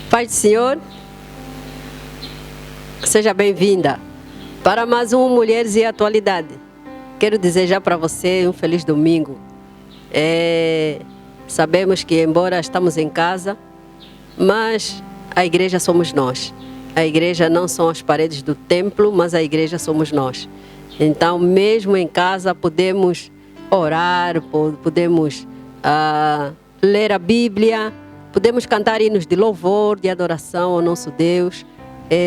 Paz do Senhor, seja bem-vinda para mais um Mulheres e Atualidade. Quero desejar para você um feliz domingo. Sabemos que, embora estamos em casa, mas a igreja somos nós. A igreja não são as paredes do templo, mas a igreja somos nós. Então, mesmo em casa, podemos orar, podemos ler a Bíblia, podemos cantar hinos de louvor, de adoração ao nosso Deus,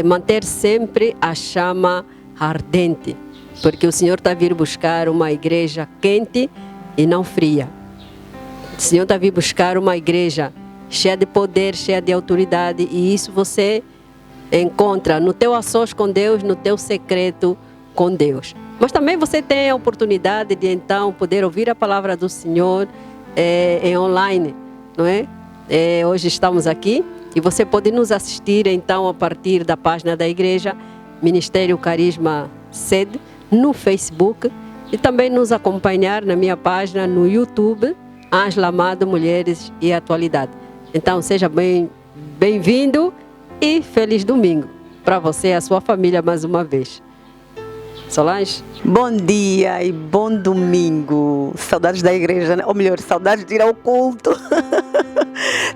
manter sempre a chama ardente, porque o Senhor está a vir buscar uma igreja quente e não fria. O Senhor está a vir buscar uma igreja cheia de poder, cheia de autoridade, e isso você encontra no teu a sós com Deus, no teu secreto com Deus. Mas também você tem a oportunidade de então poder ouvir a palavra do Senhor em online, não é? Hoje estamos aqui e você pode nos assistir então a partir da página da igreja Ministério Carisma Sede no Facebook e também nos acompanhar na minha página no YouTube, Ângela Amado Mulheres e Atualidade. Então seja bem-vindo e feliz domingo para você e a sua família mais uma vez. Solange? Bom dia e bom domingo. Saudades da igreja, né? Ou melhor, saudades de ir ao culto.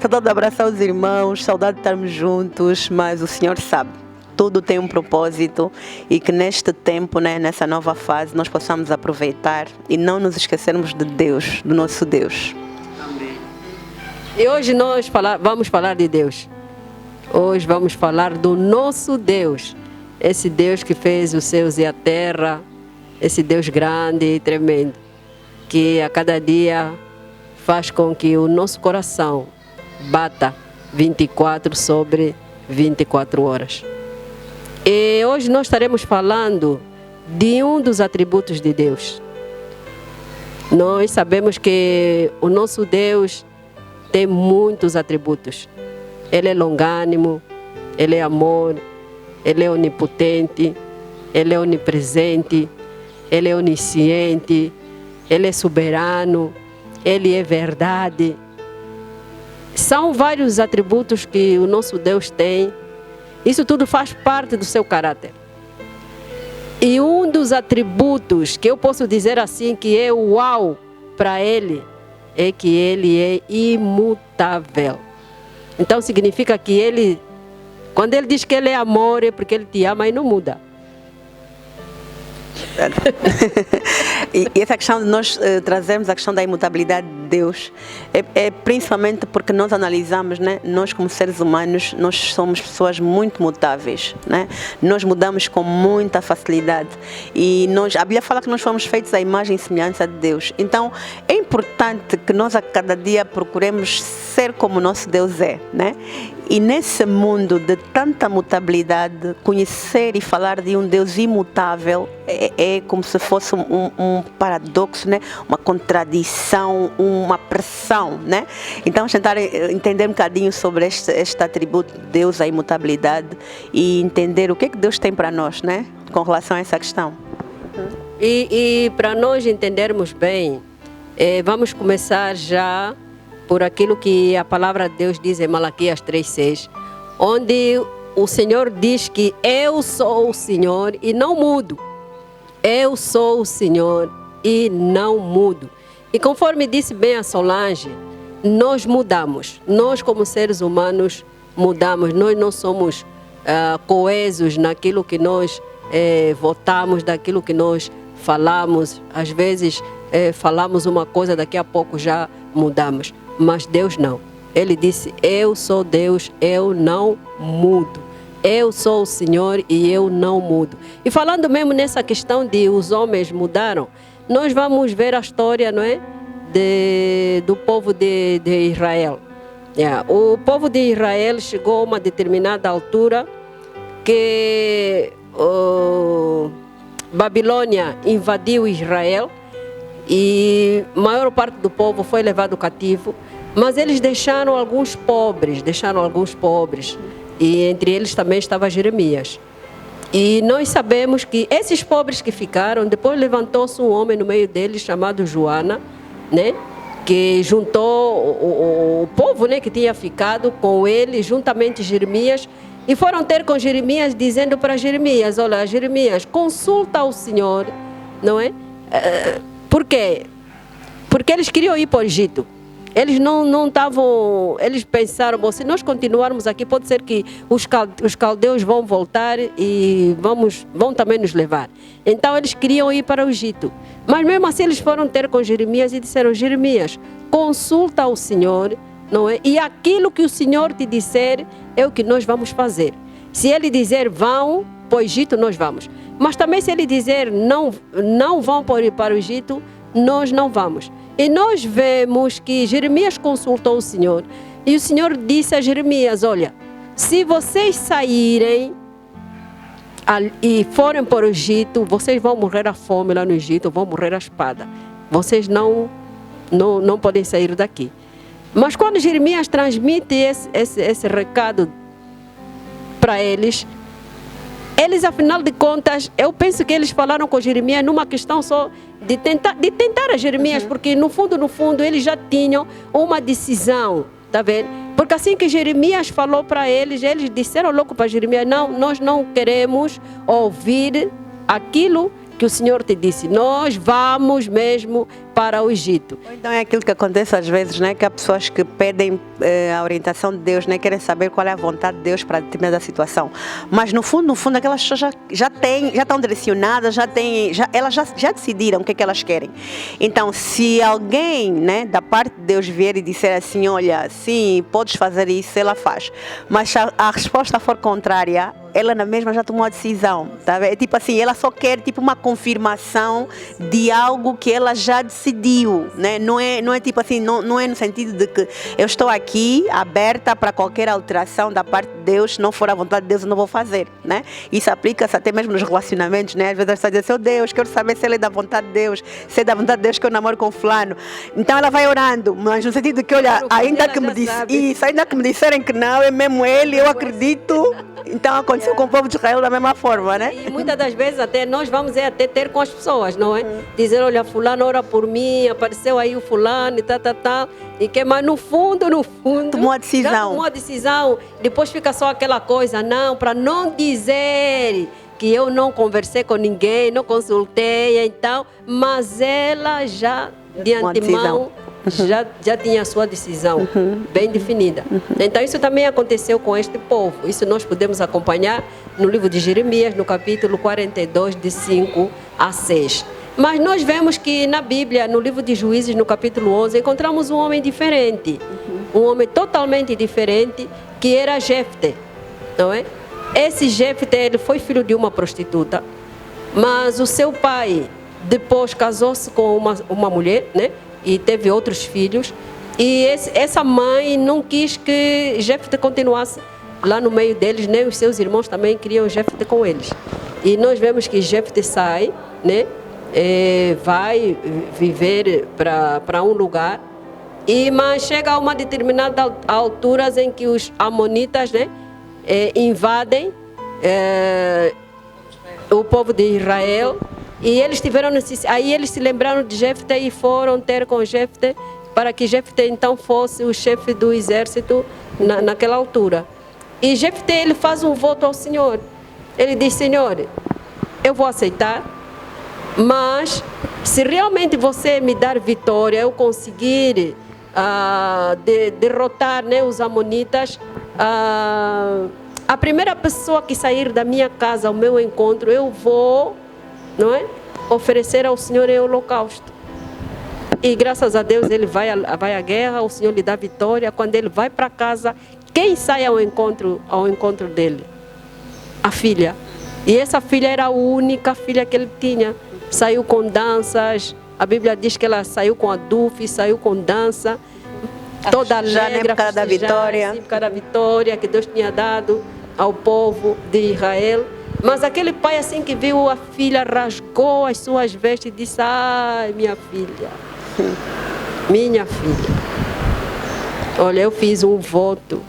Saudade de abraçar os irmãos, saudade de estarmos juntos, mas o Senhor sabe, tudo tem um propósito e que neste tempo, né, nessa nova fase, nós possamos aproveitar e não nos esquecermos de Deus, do nosso Deus. Amém. E hoje nós vamos falar de Deus. Hoje vamos falar do nosso Deus. Esse Deus que fez os céus e a terra, esse Deus grande e tremendo, que a cada dia faz com que o nosso coração bata 24 sobre 24 horas. E hoje nós estaremos falando de um dos atributos de Deus. Nós sabemos que o nosso Deus tem muitos atributos. Ele é longânimo, Ele é amor, Ele é onipotente, Ele é onipresente, Ele é onisciente, Ele é soberano, Ele é verdade. São vários atributos que o nosso Deus tem. Isso tudo faz parte do seu caráter. E um dos atributos que eu posso dizer assim que é uau para Ele é que Ele é imutável. Então significa que Ele, quando Ele diz que Ele é amor, é porque Ele te ama e não muda. E essa questão de nós trazermos a questão da imutabilidade de Deus é principalmente porque nós analisamos, né? Nós como seres humanos, nós somos pessoas muito mutáveis, né? Nós mudamos com muita facilidade e a Bíblia fala que nós fomos feitos à imagem e semelhança de Deus. Então é importante que nós a cada dia procuremos ser como o nosso Deus é, né? E nesse mundo de tanta mutabilidade, conhecer e falar de um Deus imutável é como se fosse um paradoxo, né? Uma contradição, uma pressão, né? Então vamos tentar entender um bocadinho sobre este atributo de Deus, a imutabilidade, e entender o que é que Deus tem para nós, né? Com relação a essa questão. E para nós entendermos bem, vamos começar já por aquilo que a palavra de Deus diz em Malaquias 3:6, onde o Senhor diz que eu sou o Senhor e não mudo. Eu sou o Senhor e não mudo. E conforme disse bem a Solange, nós mudamos. Nós como seres humanos mudamos. Nós não somos coesos naquilo que nós votamos, daquilo que nós falamos. Às vezes falamos uma coisa, daqui a pouco já mudamos. Mas Deus não. Ele disse, eu sou Deus, eu não mudo. Eu sou o Senhor e eu não mudo. E falando mesmo nessa questão de os homens mudaram, nós vamos ver a história, não é? Do povo de Israel. O povo de Israel chegou a uma determinada altura que Babilônia invadiu Israel e a maior parte do povo foi levado cativo, mas eles deixaram alguns pobres, e entre eles também estava Jeremias. E nós sabemos que esses pobres que ficaram, depois levantou-se um homem no meio deles chamado Joana, né? que juntou o povo, né, que tinha ficado com ele, juntamente Jeremias, e foram ter com Jeremias, dizendo para Jeremias: olha, Jeremias, consulta o Senhor, não é? Por quê? Porque eles queriam ir para o Egito. Eles não estavam, eles pensaram: bom, se nós continuarmos aqui, pode ser que os caldeus vão voltar e vão também nos levar. Então eles queriam ir para o Egito. Mas mesmo assim eles foram ter com Jeremias e disseram: Jeremias, consulta o Senhor, não é? E aquilo que o Senhor te disser é o que nós vamos fazer. Se ele dizer vão para o Egito, nós vamos. Mas também se ele dizer não vão para o Egito, nós não vamos. E nós vemos que Jeremias consultou o Senhor. E o Senhor disse a Jeremias: olha, se vocês saírem e forem para o Egito, vocês vão morrer à fome lá no Egito, vão morrer à espada. Vocês não podem sair daqui. Mas quando Jeremias transmite esse recado para eles, afinal de contas, eu penso que eles falaram com Jeremias numa questão só de tentar a Jeremias, porque no fundo eles já tinham uma decisão, tá vendo? Porque assim que Jeremias falou para eles disseram logo para Jeremias: não, nós não queremos ouvir aquilo que o Senhor te disse, nós vamos mesmo para o Egito. Então é aquilo que acontece às vezes, né? Que há pessoas que pedem a orientação de Deus, né? Querem saber qual é a vontade de Deus para determinada situação. Mas no fundo, aquelas pessoas já estão direcionadas, elas já decidiram o que é que elas querem. Então, se alguém, né, da parte de Deus vier e disser assim: olha, sim, podes fazer isso, ela faz. Mas se a resposta for contrária, ela na mesma já tomou a decisão, tá? É tipo assim, ela só quer tipo uma confirmação de algo que ela já decidiu, né? Não é tipo assim, não é no sentido de que eu estou aqui aberta para qualquer alteração da parte de Deus, se não for a vontade de Deus eu não vou fazer, né? Isso aplica-se até mesmo nos relacionamentos, né? Às vezes a pessoa diz: seu Deus, quero saber se ele é da vontade de Deus, se é da vontade de Deus que eu namoro com fulano. Então ela vai orando, mas no sentido de que, olha, ainda que me disserem que não, é mesmo ele, eu acredito. Então aconteceu com o povo de Israel da mesma forma, né? E muitas das vezes até nós vamos até ter com as pessoas, não é? Dizer: olha, fulano ora por mim, apareceu aí o fulano e tal. Mas no fundo, tomou a decisão. Já tomou a decisão. Depois fica só aquela coisa: não, para não dizer que eu não conversei com ninguém, não consultei, então, mas ela já de antemão já tinha a sua decisão bem definida. Então isso também aconteceu com este povo. Isso nós podemos acompanhar no livro de Jeremias, no capítulo 42, de 5 a 6. Mas nós vemos que na Bíblia, no livro de Juízes, no capítulo 11, encontramos um homem diferente. Um homem totalmente diferente, que era Jefté, não é? Esse Jefté, ele foi filho de uma prostituta, mas o seu pai depois casou-se com uma mulher, né? E teve outros filhos, e essa mãe não quis que Jefté continuasse lá no meio deles, nem os seus irmãos também queriam Jefté com eles. E nós vemos que Jefté sai, né? Vai viver para um lugar, mas chega a uma determinada altura em que os amonitas, né, invadem o povo de Israel. E eles tiveram necessidade, aí eles se lembraram de Jefté e foram ter com Jefté, para que Jefté então fosse o chefe do exército naquela altura. E Jefté, ele faz um voto ao Senhor. Ele diz: Senhor, eu vou aceitar, mas se realmente você me dar vitória, eu conseguir derrotar, né, os amonitas, a primeira pessoa que sair da minha casa ao meu encontro, eu vou, não é, oferecer ao Senhor em holocausto. E graças a Deus ele vai à guerra, o Senhor lhe dá vitória. Quando ele vai para casa, quem sai ao encontro dele? A filha. E essa filha era a única filha que ele tinha. Saiu com danças, a Bíblia diz que ela saiu com adufes, saiu com dança, toda alegre, por causa da vitória. Por causa da vitória que Deus tinha dado ao povo de Israel. Mas aquele pai, assim que viu a filha, rasgou as suas vestes e disse: ai, minha filha, olha, eu fiz um voto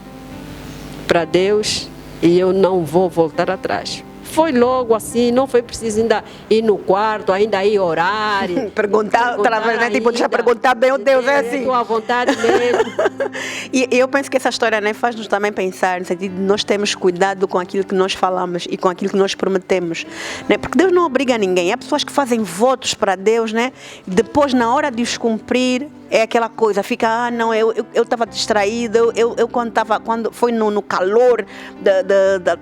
para Deus e eu não vou voltar atrás. foi logo assim, não foi preciso ainda ir no quarto, ainda ir orar. Perguntar outra vez, né? Tipo, deixa perguntar bem, Deus, é assim. É tua vontade mesmo. E eu penso que essa história, né, faz-nos também pensar, no sentido de nós termos cuidado com aquilo que nós falamos e com aquilo que nós prometemos, né? Porque Deus não obriga ninguém. Há pessoas que fazem votos para Deus, né? Depois, na hora de os cumprir, é aquela coisa, fica, não, eu estava distraído, eu quando foi no calor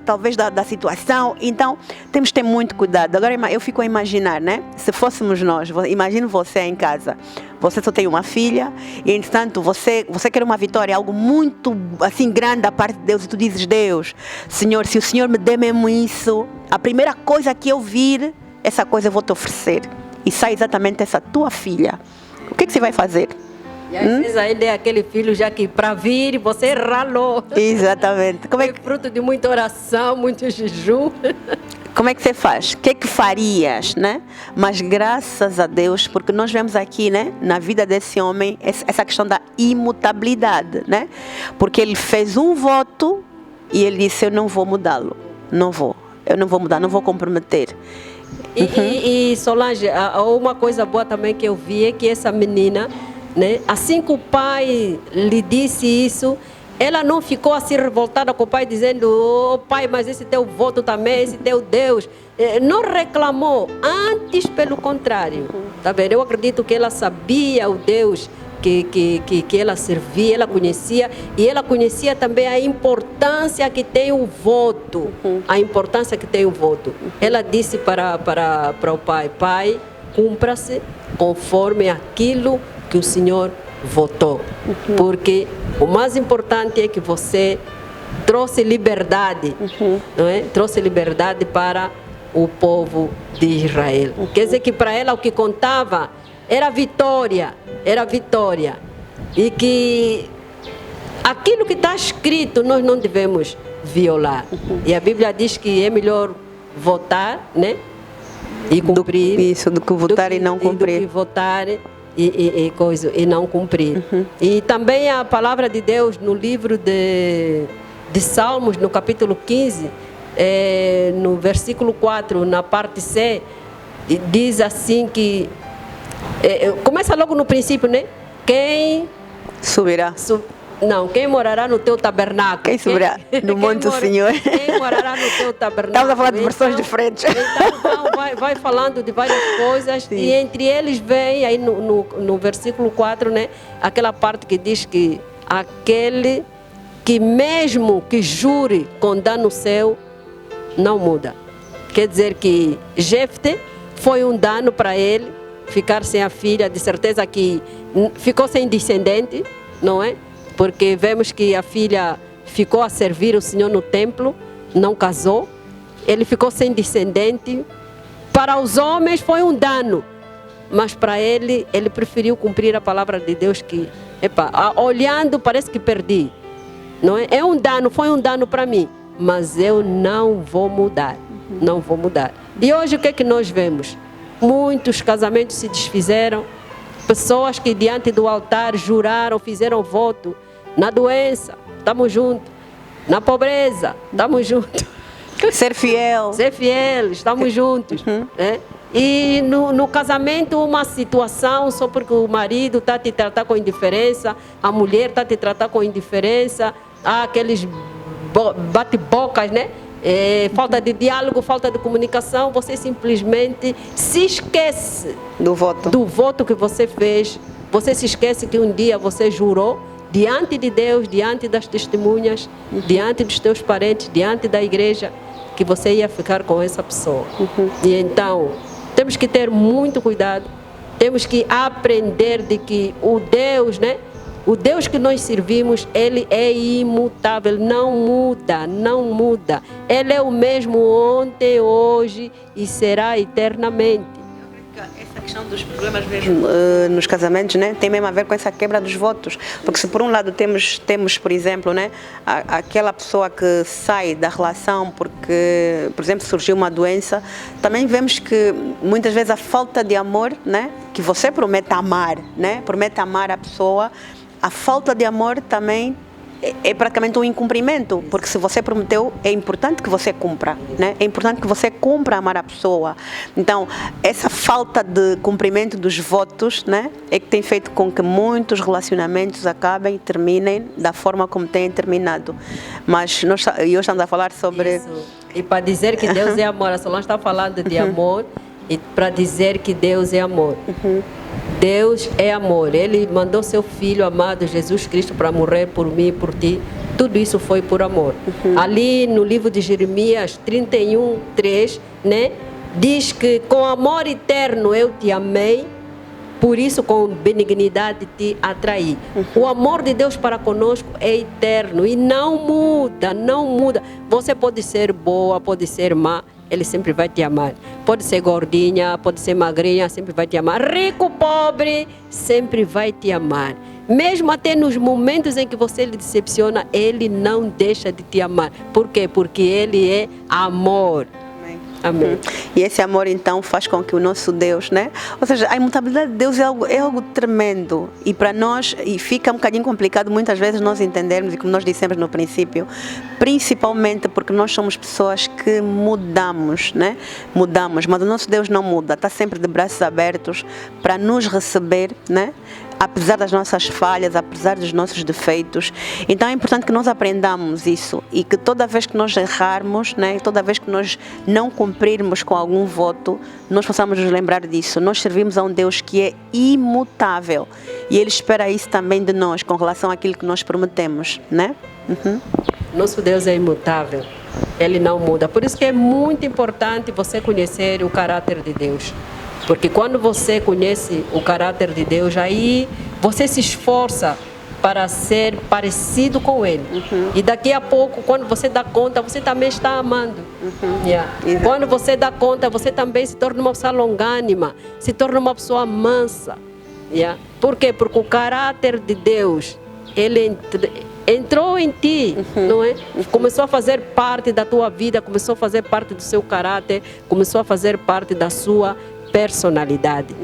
talvez da situação, então temos que ter muito cuidado. Agora eu fico a imaginar, né? Se fôssemos nós, imagine você em casa, você só tem uma filha e, entretanto, você quer uma vitória, algo muito assim grande da parte de Deus, e tu dizes, Deus, Senhor, se o Senhor me der mesmo isso, a primeira coisa que eu vir, essa coisa eu vou te oferecer, e sai exatamente essa tua filha. O que você vai fazer? E às vezes ainda é aquele filho já que para vir você ralou. Exatamente. Como é fruto de muita oração, muito jejum. Como é que você faz? O que é que farias, né? Mas graças a Deus, porque nós vemos aqui, né, na vida desse homem, essa questão da imutabilidade, né? Porque ele fez um voto e ele disse, eu não vou mudá-lo. Eu não vou mudar, não vou comprometer. E Solange, uma coisa boa também que eu vi é que essa menina, né, assim que o pai lhe disse isso, ela não ficou assim revoltada com o pai, dizendo, oh, pai, mas esse teu voto também, esse teu Deus. Não reclamou, antes pelo contrário. Tá vendo? Eu acredito que ela sabia o Deus que ela servia, ela conhecia, e ela conhecia também a importância que tem o voto. A importância que tem o voto. Ela disse para o pai, pai, cumpra-se conforme aquilo que o Senhor votou. Porque o mais importante é que você trouxe liberdade, não é? Trouxe liberdade para o povo de Israel. Quer dizer que para ela o que contava era vitória, e que aquilo que está escrito nós não devemos violar. E a Bíblia diz que é melhor votar, né? E cumprir. Isso, do que votar e não cumprir. Do que votar e não cumprir. E também a palavra de Deus no livro de Salmos, no capítulo 15, no versículo 4, na parte C, diz assim que começa logo no princípio, né? Quem subirá? Quem morará no teu tabernáculo? Quem subirá no monte do Senhor? Quem morará no teu tabernáculo? Estamos a falar de versões diferentes. Então vai falando de várias coisas. Sim. E entre eles vem aí no versículo 4, né? Aquela parte que diz que aquele que mesmo que jure com dano seu, não muda. Quer dizer que Jefté foi um dano para ele, ficar sem a filha, de certeza que ficou sem descendente, não é? Porque vemos que a filha ficou a servir o Senhor no templo, não casou, ele ficou sem descendente. Para os homens foi um dano, mas para ele preferiu cumprir a palavra de Deus que, olhando parece que perdi, não é? É um dano, foi um dano para mim, mas eu não vou mudar, não vou mudar. E hoje o que é que nós vemos? Muitos casamentos se desfizeram, pessoas que diante do altar juraram, fizeram voto, na doença, estamos juntos, na pobreza, estamos juntos. Ser fiel, estamos juntos. Né? E no casamento uma situação, só porque o marido está a te tratar com indiferença, a mulher está a te tratar com indiferença, há aqueles bate-bocas, né? Falta de diálogo, falta de comunicação, você simplesmente se esquece do voto que você fez. Você se esquece que um dia você jurou diante de Deus, diante das testemunhas, diante dos teus parentes, diante da igreja, que você ia ficar com essa pessoa. E então, temos que ter muito cuidado, temos que aprender de que o Deus, né? O Deus que nós servimos, Ele é imutável, não muda, não muda. Ele é o mesmo ontem, hoje e será eternamente. Essa questão dos problemas mesmo nos casamentos, né, tem mesmo a ver com essa quebra dos votos. Porque se por um lado temos por exemplo, né, aquela pessoa que sai da relação porque, por exemplo, surgiu uma doença, também vemos que muitas vezes a falta de amor, né, que você promete amar, né, promete amar a pessoa, a falta de amor também é praticamente um incumprimento, porque se você prometeu, é importante que você cumpra, né? É importante que você cumpra amar a pessoa. Então, essa falta de cumprimento dos votos, né, é que tem feito com que muitos relacionamentos acabem e terminem da forma como têm terminado. Mas nós hoje estamos a falar sobre... Isso. E para dizer que Deus é amor, a Solange está falando de amor, e para dizer que Deus é amor. Deus é amor. Ele mandou seu Filho amado, Jesus Cristo, para morrer por mim e por ti. Tudo isso foi por amor. Ali no livro de Jeremias 31:3, né, diz que com amor eterno eu te amei, por isso com benignidade te atraí. O amor de Deus para conosco é eterno e não muda, não muda. Você pode ser boa, pode ser má, Ele sempre vai te amar. Pode ser gordinha, pode ser magrinha, sempre vai te amar. Rico, pobre, sempre vai te amar. Mesmo até nos momentos em que você lhe decepciona, Ele não deixa de te amar. Por quê? Porque Ele é amor. Amém. E esse amor então faz com que o nosso Deus, né? Ou seja, a imutabilidade de Deus é algo tremendo. E para nós, e fica um bocadinho complicado muitas vezes nós entendermos, e como nós dissemos no princípio, principalmente porque nós somos pessoas que mudamos, né? Mudamos, mas o nosso Deus não muda, está sempre de braços abertos para nos receber, né? Apesar das nossas falhas, apesar dos nossos defeitos. Então é importante que nós aprendamos isso e que toda vez que nós errarmos, né, toda vez que nós não cumprirmos com algum voto, nós possamos nos lembrar disso. Nós servimos a um Deus que é imutável e Ele espera isso também de nós com relação àquilo que nós prometemos, né? Nosso Deus é imutável, Ele não muda. Por isso que é muito importante você conhecer o caráter de Deus. Porque quando você conhece o caráter de Deus, aí você se esforça para ser parecido com Ele. E daqui a pouco, quando você dá conta, você também está amando. Quando você dá conta, você também se torna uma pessoa longânima, se torna uma pessoa mansa. Por quê? Porque o caráter de Deus, Ele entrou em ti, não é? Começou a fazer parte da tua vida, começou a fazer parte do seu caráter, começou a fazer parte da sua personalidade.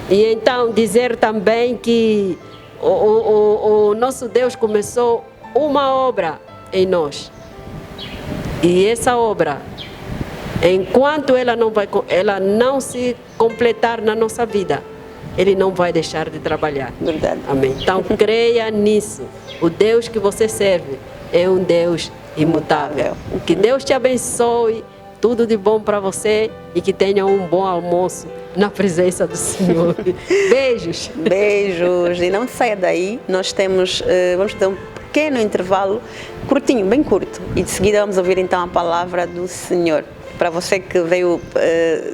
E então dizer também que o nosso Deus começou uma obra em nós. E essa obra, enquanto ela não se completar na nossa vida, Ele não vai deixar de trabalhar. Verdade. Amém. Então creia nisso. O Deus que você serve é um Deus imutável. Que Deus te abençoe. Tudo de bom para você e que tenha um bom almoço na presença do Senhor. Beijos. Beijos. E não saia daí. Nós vamos ter um pequeno intervalo, curtinho, bem curto. E de seguida vamos ouvir então a palavra do Senhor. Para você que veio,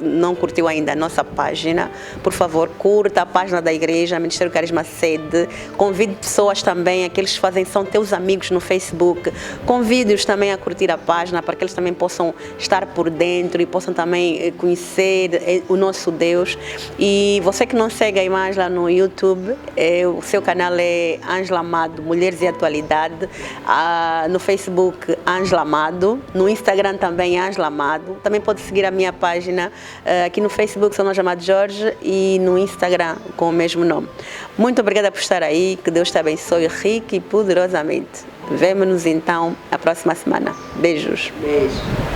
não curtiu ainda a nossa página, por favor, curta a página da igreja, Ministério Carisma Sede. Convide pessoas também, aqueles que são teus amigos no Facebook. Convide-os também a curtir a página, para que eles também possam estar por dentro e possam também conhecer o nosso Deus. E você que não segue aí mais lá no YouTube, o seu canal é Ângela Amado, Mulheres e Atualidade. No Facebook, Ângela Amado. No Instagram também, Ângela Amado. Também pode seguir a minha página aqui no Facebook, Solange Amado Jorge, e no Instagram com o mesmo nome. Muito obrigada por estar aí, que Deus te abençoe rica e poderosamente. Vemo-nos então a próxima semana. Beijos. Beijo.